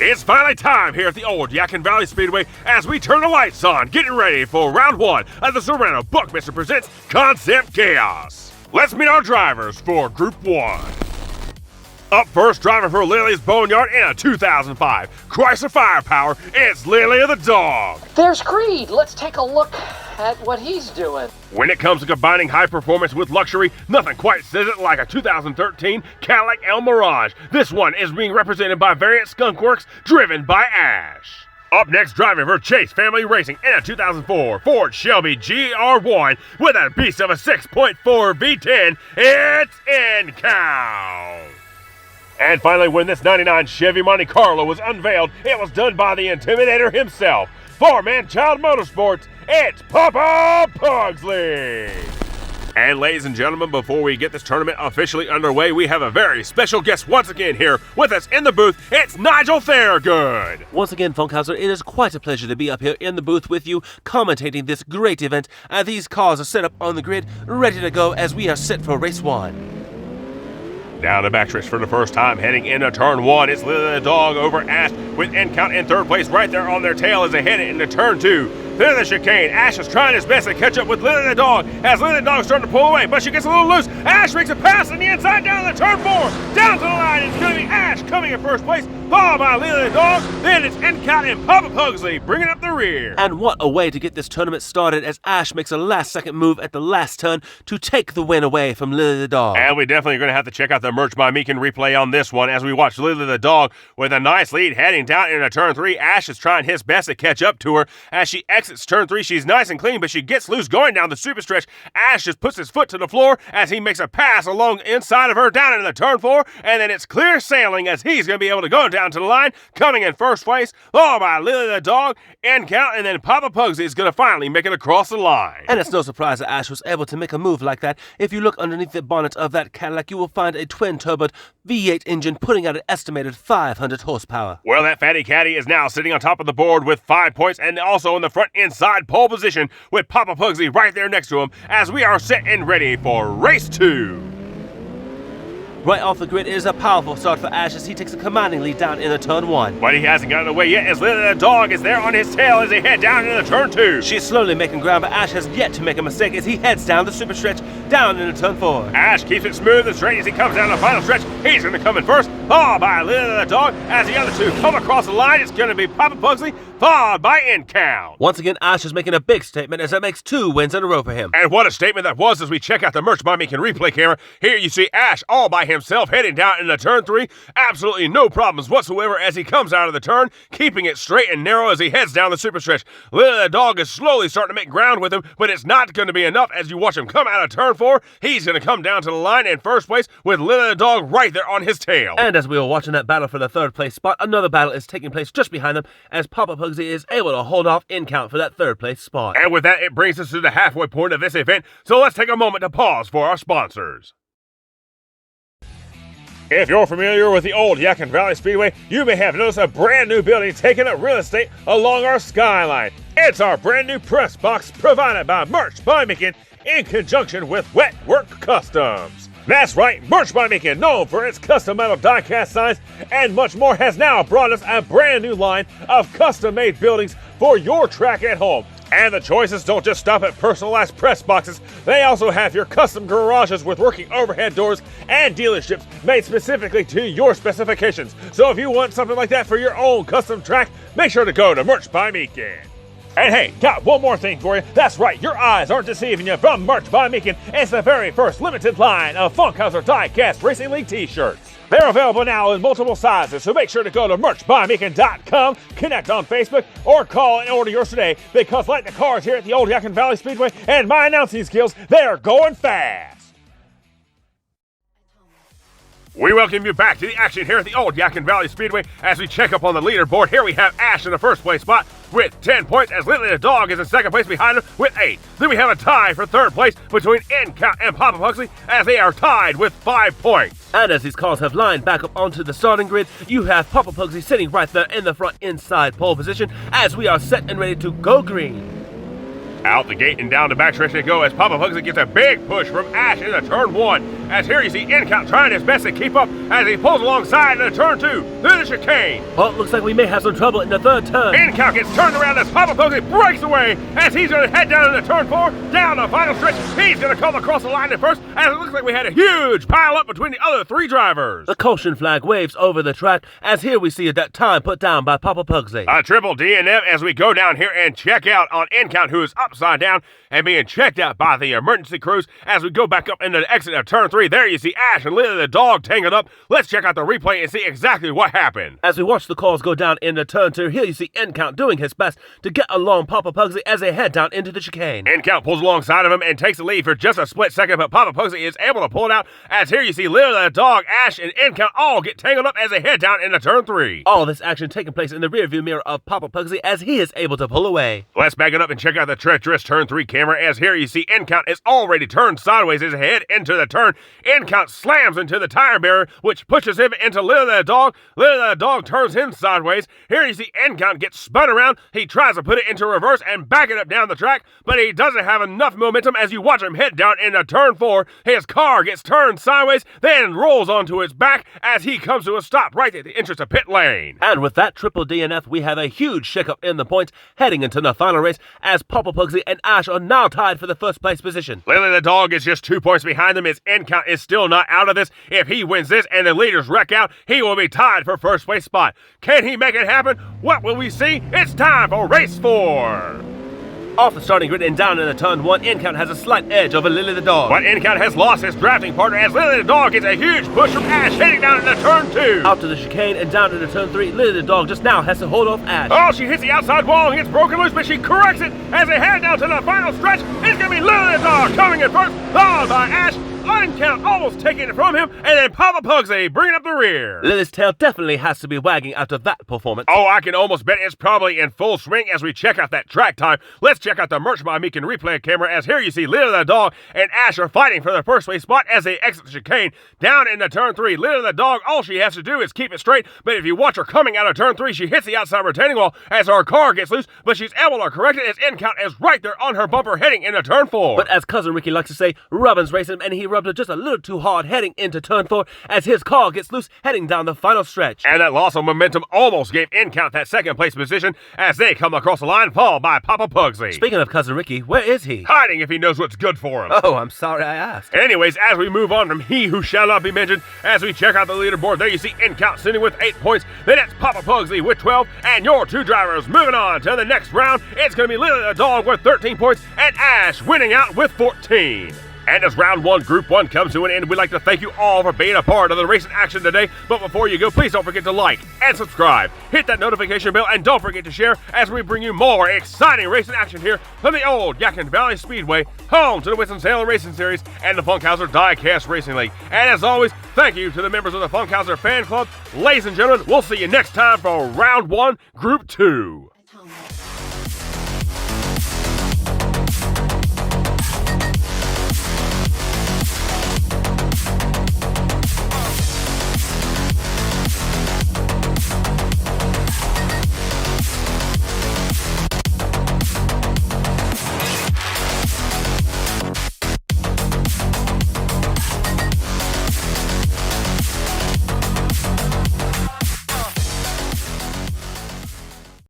It's finally time here at the old Yadkin Valley Speedway as we turn the lights on, getting ready for round one of the Cyrano Buckminster presents Concept Chaos. Let's meet our drivers for Group 1. Up first, driving for Lily's Boneyard in a 2005 Chrysler Firepower, it's Lily the Dog. There's Creed. Let's take a look at what he's doing. When it comes to combining high performance with luxury, nothing quite says it like a 2013 Cadillac El Mirage. This one is being represented by Variant Skunk Works, driven by Ash. Up next, driving for Chase Family Racing in a 2004 Ford Shelby GR1 with a beast of a 6.4 V10, it's In-Count. And finally, when this 99 Chevy Monte Carlo was unveiled, it was done by the Intimidator himself. For Man-Child Motorsports, it's Papa Pugsley! And ladies and gentlemen, before we get this tournament officially underway, we have a very special guest once again here with us in the booth. It's Nigel Thorogood! Once again, Funkhauser, it is quite a pleasure to be up here in the booth with you, commentating this great event. These cars are set up on the grid, ready to go as we are set for race 1. Down the backstretch for the first time, heading into turn 1, it's Lily the Dog over Ash with In-Count in third place right there on their tail as they head into turn 2. Through the chicane, Ash is trying his best to catch up with Lily the Dog as Lily the Dog is starting to pull away, but she gets a little loose. Ash makes a pass on the inside down the turn 4. Down to the line, it's going to be Ash coming in first place, followed by Lily the Dog. Then it's In-Count and Papa Pugsley bringing up the rear. And what a way to get this tournament started as Ash makes a last-second move at the last turn to take the win away from Lily the Dog. And we definitely are going to have to check out the Merch by Meekin replay on this one as we watch Lily the Dog with a nice lead heading down into turn 3. Ash is trying his best to catch up to her. As she exits turn 3, she's nice and clean, but she gets loose going down the super stretch. Ash just puts his foot to the floor as he makes a pass along the inside of her down into the turn 4, and then it's clear sailing as he's going to be able to go down to the line, coming in first place, followed by Lily the Dog, In-Count, and then Papa Pugsley is going to finally make it across the line. And it's no surprise that Ash was able to make a move like that. If you look underneath the bonnet of that Cadillac, you will find a twin-turboed V8 engine putting out an estimated 500 horsepower. Well, that fatty caddy is now sitting on top of the board with 5 points and also in the front inside pole position with Papa Pugsley right there next to him as we are set and ready for race 2. Right off the grid, it is a powerful start for Ash as he takes a commanding lead down into turn 1. But he hasn't gotten away yet as Lily the Dog is there on his tail as they head down into turn 2. She's slowly making ground, but Ash has yet to make a mistake as he heads down the super stretch down into turn 4. Ash keeps it smooth and straight as he comes down the final stretch. He's going to come in first, followed by Lily the Dog. As the other two come across the line, it's going to be Papa Pugsley, followed by In-Count. Once again, Ash is making a big statement as it makes 2 wins in a row for him. And what a statement that was as we check out the Merch by Meekin replay camera. Here you see Ash all by himself heading down into turn 3. Absolutely no problems whatsoever as he comes out of the turn, keeping it straight and narrow as he heads down the super stretch. Lily the Dog is slowly starting to make ground with him, but it's not going to be enough as you watch him come out of turn 4. He's going to come down to the line in first place with Lily the Dog right there on his tail. And as we were watching that battle for the third place spot, another battle is taking place just behind them as Papa Pugsley is able to hold off In-Count for that third place spot. And with that, it brings us to the halfway point of this event, so let's take a moment to pause for our sponsors. If you're familiar with the old Yadkin Valley Speedway, you may have noticed a brand new building taking up real estate along our skyline. It's our brand new press box provided by Merch by Meekin in conjunction with Wet Work Customs. That's right, Merch by Meekin, known for its custom metal die-cast signs and much more, has now brought us a brand new line of custom-made buildings for your track at home. And the choices don't just stop at personalized press boxes. They also have your custom garages with working overhead doors and dealerships made specifically to your specifications. So if you want something like that for your own custom track, make sure to go to Merch by Meekin. And hey, got one more thing for you. That's right, your eyes aren't deceiving you. From Merch by Meekin, it's the very first limited line of Funkhauser Diecast Racing League t-shirts. They're available now in multiple sizes, so make sure to go to merchbymeekin.com, connect on Facebook, or call and order yours today, because like the cars here at the old Yadkin Valley Speedway and my announcing skills, they're going fast. We welcome you back to the action here at the old Yadkin Valley Speedway as we check up on the leaderboard. Here we have Ash in the first place spot with 10 points, as Lily the Dog is in second place behind him with 8. Then we have a tie for third place between Incount and Papa Pugsley, as they are tied with 5 points. And as these cars have lined back up onto the starting grid, you have Papa Pugsley sitting right there in the front inside pole position as we are set and ready to go green. Out the gate and down the backstretch they go as Papa Pugsley gets a big push from Ash in the turn 1. As here you see Incount trying his best to keep up as he pulls alongside in the turn 2 through the chicane. Oh, it looks like we may have some trouble in the third turn. Incount gets turned around as Papa Pugsley breaks away as he's going to head down in the turn 4, down the final stretch. He's going to come across the line at first as it looks like we had a huge pile up between the other 3 drivers. The caution flag waves over the track as here we see that time put down by Papa Pugsley. A triple DNF as we go down here and check out on Incount, who is upside down and being checked out by the emergency crews as we go back up into the exit of turn 3. There you see Ash and Lily the Dog tangled up. Let's check out the replay and see exactly what happened. As we watch the cars go down into turn 2, here you see Incount doing his best to get along Papa Pugsley as they head down into the chicane. Incount pulls alongside of him and takes the lead for just a split second, but Papa Pugsley is able to pull it out as here you see Lily the Dog, Ash, and Incount all get tangled up as they head down into turn 3. All this action taking place in the rearview mirror of Papa Pugsley as he is able to pull away. Let's back it up and check out the treacherous turn 3 camera as here you see Incount is already turned sideways as he head into the turn. Incount slams into the tire barrier, which pushes him into Lily the Dog. Lily the Dog turns him sideways. Here you see Incount get spun around. He tries to put it into reverse and back it up down the track, but he doesn't have enough momentum as you watch him head down into turn 4. His car gets turned sideways, then rolls onto his back as he comes to a stop right at the entrance of pit lane. And with that triple DNF, we have a huge shakeup in the points heading into the final race as Papa Pugsley and Ash are now tied for the first place position. Lily the Dog is just 2 points behind them as Incount is still not out of this. If he wins this and the leaders wreck out, he will be tied for first place spot. Can he make it happen? What will we see? It's time for race 4. Off the starting grid and down into turn 1, Incount has a slight edge over Lily the Dog. But Incount has lost his drafting partner as Lily the Dog gets a huge push from Ash heading down into turn 2. Out to the chicane and down into turn 3, Lily the Dog just now has to hold off Ash. Oh, she hits the outside wall and gets broken loose, but she corrects it as they head down to the final stretch. It's going to be Lily the Dog coming in first, followed by Ash. Incount almost taking it from him, and then Papa Pugsley bringing up the rear. Lily's tail definitely has to be wagging after that performance. Oh, I can almost bet it's probably in full swing as we check out that track time. Let's check out the Merch by Meekin replay camera as here you see Lily the Dog and Ash are fighting for the first place spot as they exit the chicane. Down into turn 3, Lily the Dog, all she has to do is keep it straight, but if you watch her coming out of turn 3, she hits the outside retaining wall as her car gets loose, but she's able to correct it as Incount is right there on her bumper heading into turn 4. But as Cousin Ricky likes to say, Robbins racing him and he rubbed her just a little too hard heading into turn 4 as his car gets loose heading down the final stretch. And that loss of momentum almost gave Incount that second place position as they come across the line, followed by Papa Pugsley. Speaking of Cousin Ricky, where is he? Hiding if he knows what's good for him. Oh, I'm sorry I asked. Anyways, as we move on from he who shall not be mentioned, as we check out the leaderboard, there you see Incount sitting with 8 points, then it's Papa Pugsley with 12, and your 2 drivers moving on to the next round. It's going to be Lily the Dog with 13 points, and Ash winning out with 14. And as round 1, Group 1 comes to an end, we'd like to thank you all for being a part of the racing action today. But before you go, please don't forget to like and subscribe. Hit that notification bell and don't forget to share as we bring you more exciting racing action here from the old Yadkin Valley Speedway, home to the Winston-Salem Racing Series and the Funkhauser Diecast Racing League. And as always, thank you to the members of the Funkhauser Fan Club. Ladies and gentlemen, we'll see you next time for round 1, Group 2.